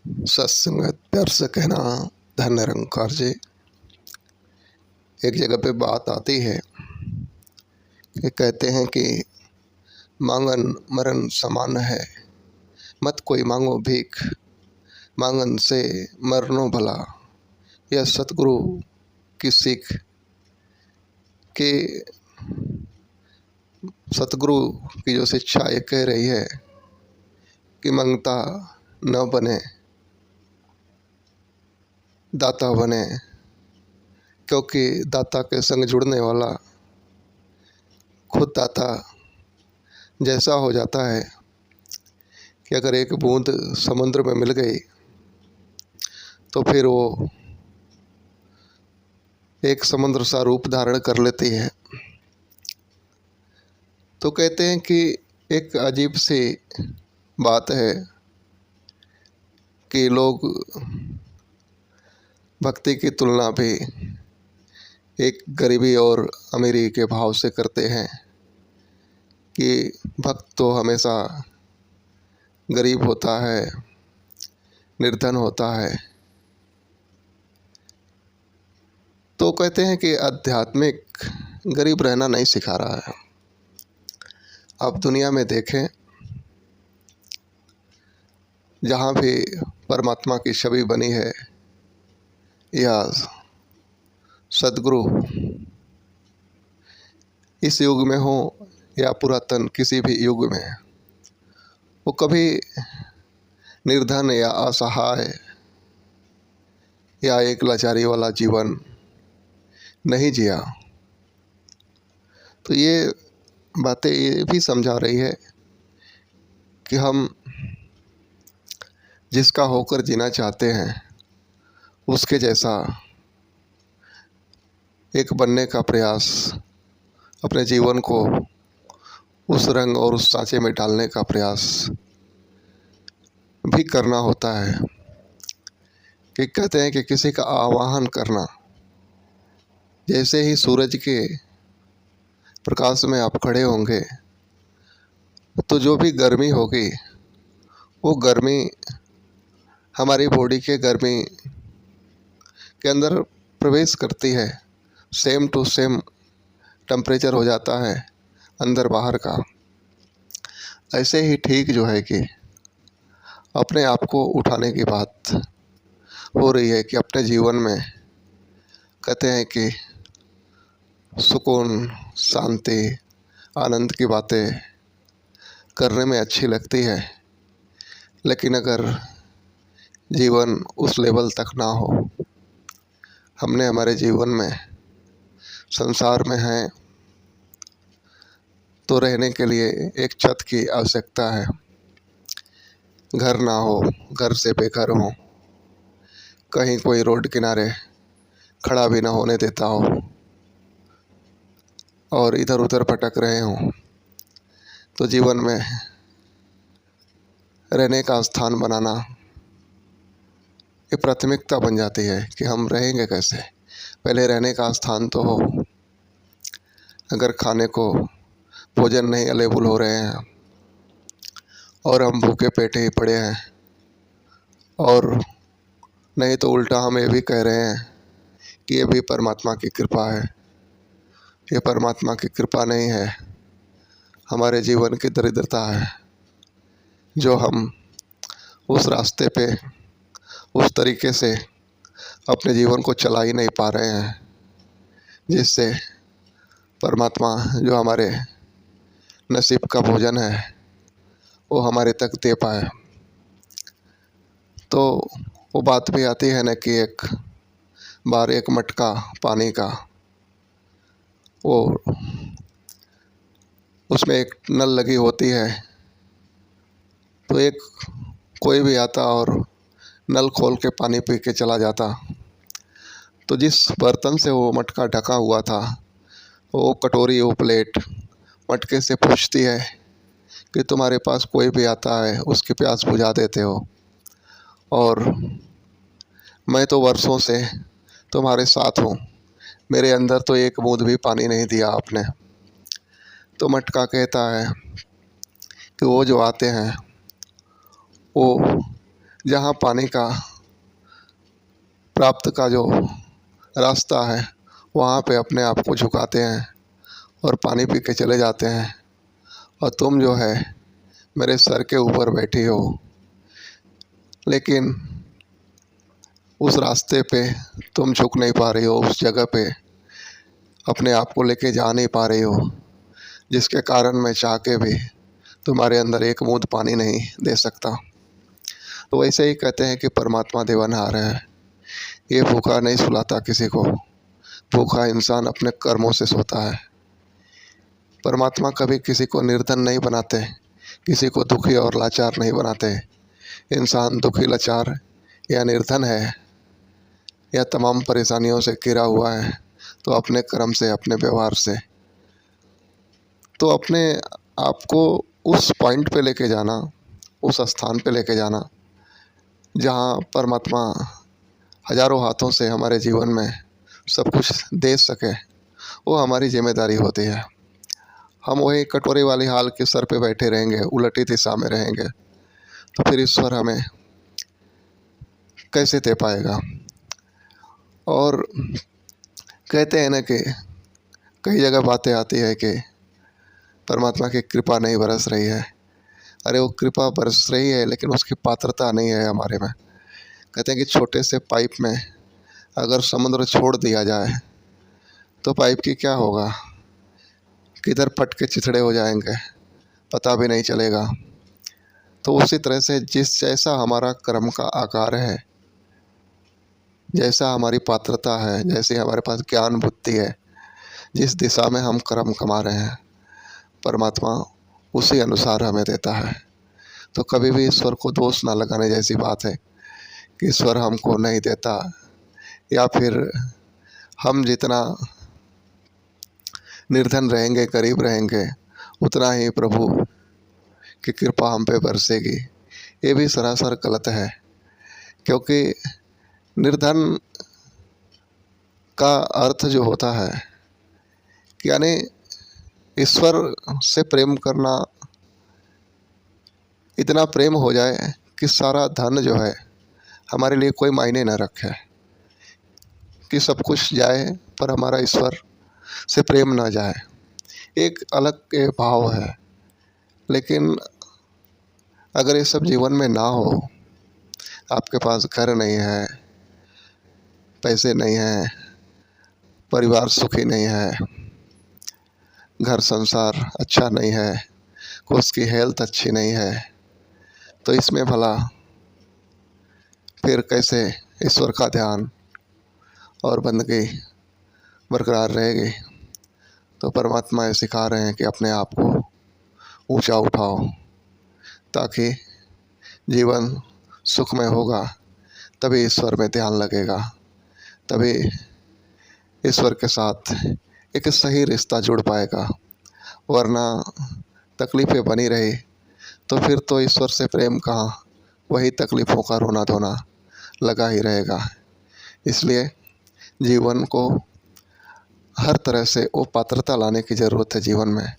सत्संगत प्यार से कहना। धन निरंकार जी। एक जगह पे बात आती है कि कहते हैं कि मांगन मरण समान है, मत कोई मांगो भीख, मांगन से मरनो भला। यह सतगुरु की सीख कि सतगुरु की जो शिक्षा ये कह रही है कि मंगता न बने, दाता बने। क्योंकि दाता के संग जुड़ने वाला खुद दाता जैसा हो जाता है कि अगर एक बूंद समुद्र में मिल गई तो फिर वो एक समुद्र सा रूप धारण कर लेती है। तो कहते हैं कि एक अजीब सी बात है कि लोग भक्ति की तुलना भी एक गरीबी और अमीरी के भाव से करते हैं कि भक्त तो हमेशा गरीब होता है, निर्धन होता है। तो कहते हैं कि आध्यात्मिक गरीब रहना नहीं सिखा रहा है। आप दुनिया में देखें, जहाँ भी परमात्मा की छवि बनी है या सद्गुरु इस युग में हो या पुरातन किसी भी युग में, वो कभी निर्धन या असहाय या एक लाचारी वाला जीवन नहीं जिया। तो ये बातें ये भी समझा रही है कि हम जिसका होकर जीना चाहते हैं उसके जैसा एक बनने का प्रयास, अपने जीवन को उस रंग और उस सांचे में डालने का प्रयास भी करना होता है। कि कहते हैं कि किसी का आवाहन करना, जैसे ही सूरज के प्रकाश में आप खड़े होंगे तो जो भी गर्मी होगी वो गर्मी हमारी बॉडी के गर्मी के अंदर प्रवेश करती है। सेम टू सेम टेम्परेचर हो जाता है अंदर बाहर का। ऐसे ही ठीक जो है कि अपने आप को उठाने की बात हो रही है कि अपने जीवन में कहते हैं कि सुकून, शांति, आनंद की बातें करने में अच्छी लगती है, लेकिन अगर जीवन उस लेवल तक ना हो, हमने हमारे जीवन में संसार में हैं तो रहने के लिए एक छत की आवश्यकता है। घर ना हो, घर से बेघर हो, कहीं कोई रोड किनारे खड़ा भी ना होने देता हो और इधर उधर भटक रहे हों, तो जीवन में रहने का स्थान बनाना ये प्राथमिकता बन जाती है कि हम रहेंगे कैसे। पहले रहने का स्थान तो हो। अगर खाने को भोजन नहीं अवेलेबल हो रहे हैं और हम भूखे पेटे ही पड़े हैं, और नहीं तो उल्टा हम ये भी कह रहे हैं कि ये भी परमात्मा की कृपा है। ये परमात्मा की कृपा नहीं है, हमारे जीवन की दरिद्रता है जो हम उस रास्ते पे उस तरीके से अपने जीवन को चला ही नहीं पा रहे हैं जिससे परमात्मा जो हमारे नसीब का भोजन है वो हमारे तक दे पाए। तो वो बात भी आती है ना कि एक बार एक मटका पानी का, वो उसमें एक नल लगी होती है, तो एक कोई भी आता और नल खोल के पानी पी के चला जाता। तो जिस बर्तन से वो मटका ढका हुआ था, वो कटोरी, वो प्लेट मटके से पूछती है कि तुम्हारे पास कोई भी आता है उसकी प्यास बुझा देते हो, और मैं तो वर्षों से तुम्हारे साथ हूँ, मेरे अंदर तो एक बूंद भी पानी नहीं दिया आपने। तो मटका कहता है कि वो जो आते हैं वो जहाँ पानी का प्राप्त का जो रास्ता है वहाँ पे अपने आप को झुकाते हैं और पानी पी के चले जाते हैं। और तुम जो है मेरे सर के ऊपर बैठी हो, लेकिन उस रास्ते पे तुम झुक नहीं पा रही हो, उस जगह पे अपने आप को लेके जा नहीं पा रही हो, जिसके कारण मैं चाह के भी तुम्हारे अंदर एक बूंद पानी नहीं दे सकता। तो वैसे ही कहते हैं कि परमात्मा देवनहार है, ये भूखा नहीं सुलाता किसी को, भूखा इंसान अपने कर्मों से सोता है। परमात्मा कभी किसी को निर्धन नहीं बनाते, किसी को दुखी और लाचार नहीं बनाते। इंसान दुखी, लाचार या निर्धन है या तमाम परेशानियों से घिरा हुआ है तो अपने कर्म से, अपने व्यवहार से। तो अपने आप को उस पॉइंट पे लेके जाना, उस स्थान पे लेके जाना जहाँ परमात्मा हजारों हाथों से हमारे जीवन में सब कुछ दे सके, वो हमारी जिम्मेदारी होती है। हम वही कटोरी वाली हाल के सर पे बैठे रहेंगे, उलटी दिशा में रहेंगे, तो फिर ईश्वर हमें कैसे दे पाएगा। और कहते हैं ना कि कई जगह बातें आती है कि परमात्मा की कृपा नहीं बरस रही है। अरे वो कृपा बरस रही है लेकिन उसकी पात्रता नहीं है हमारे में। कहते हैं कि छोटे से पाइप में अगर समुद्र छोड़ दिया जाए तो पाइप की क्या होगा, किधर फट के चिथड़े हो जाएंगे, पता भी नहीं चलेगा। तो उसी तरह से जैसा हमारा कर्म का आकार है, जैसा हमारी पात्रता है, जैसे हमारे पास ज्ञान बुद्धि है, जिस दिशा में हम कर्म कमा रहे हैं, परमात्मा उसी अनुसार हमें देता है। तो कभी भी ईश्वर को दोष ना लगाने जैसी बात है कि ईश्वर हमको नहीं देता, या फिर हम जितना निर्धन रहेंगे, गरीब रहेंगे, उतना ही प्रभु की कृपा हम पे बरसेगी। ये भी सरासर गलत है, क्योंकि निर्धन का अर्थ जो होता है कि यानी ईश्वर से प्रेम करना, इतना प्रेम हो जाए कि सारा धन जो है हमारे लिए कोई मायने न रखे, कि सब कुछ जाए पर हमारा ईश्वर से प्रेम ना जाए। एक अलग के भाव है। लेकिन अगर ये सब जीवन में ना हो, आपके पास घर नहीं है, पैसे नहीं हैं, परिवार सुखी नहीं है, घर संसार अच्छा नहीं है, उसकी हेल्थ अच्छी नहीं है, तो इसमें भला फिर कैसे ईश्वर का ध्यान और बंदगी बरकरार रहेगी। तो परमात्मा ये सिखा रहे हैं कि अपने आप को ऊंचा उठाओ, ताकि जीवन सुखमय होगा, तभी ईश्वर में ध्यान लगेगा, तभी ईश्वर के साथ एक सही रिश्ता जुड़ पाएगा। वरना तकलीफ़ें बनी रही तो फिर तो ईश्वर से प्रेम कहाँ, वही तकलीफ़ों का रोना धोना लगा ही रहेगा। इसलिए जीवन को हर तरह से वो पात्रता लाने की ज़रूरत है जीवन में,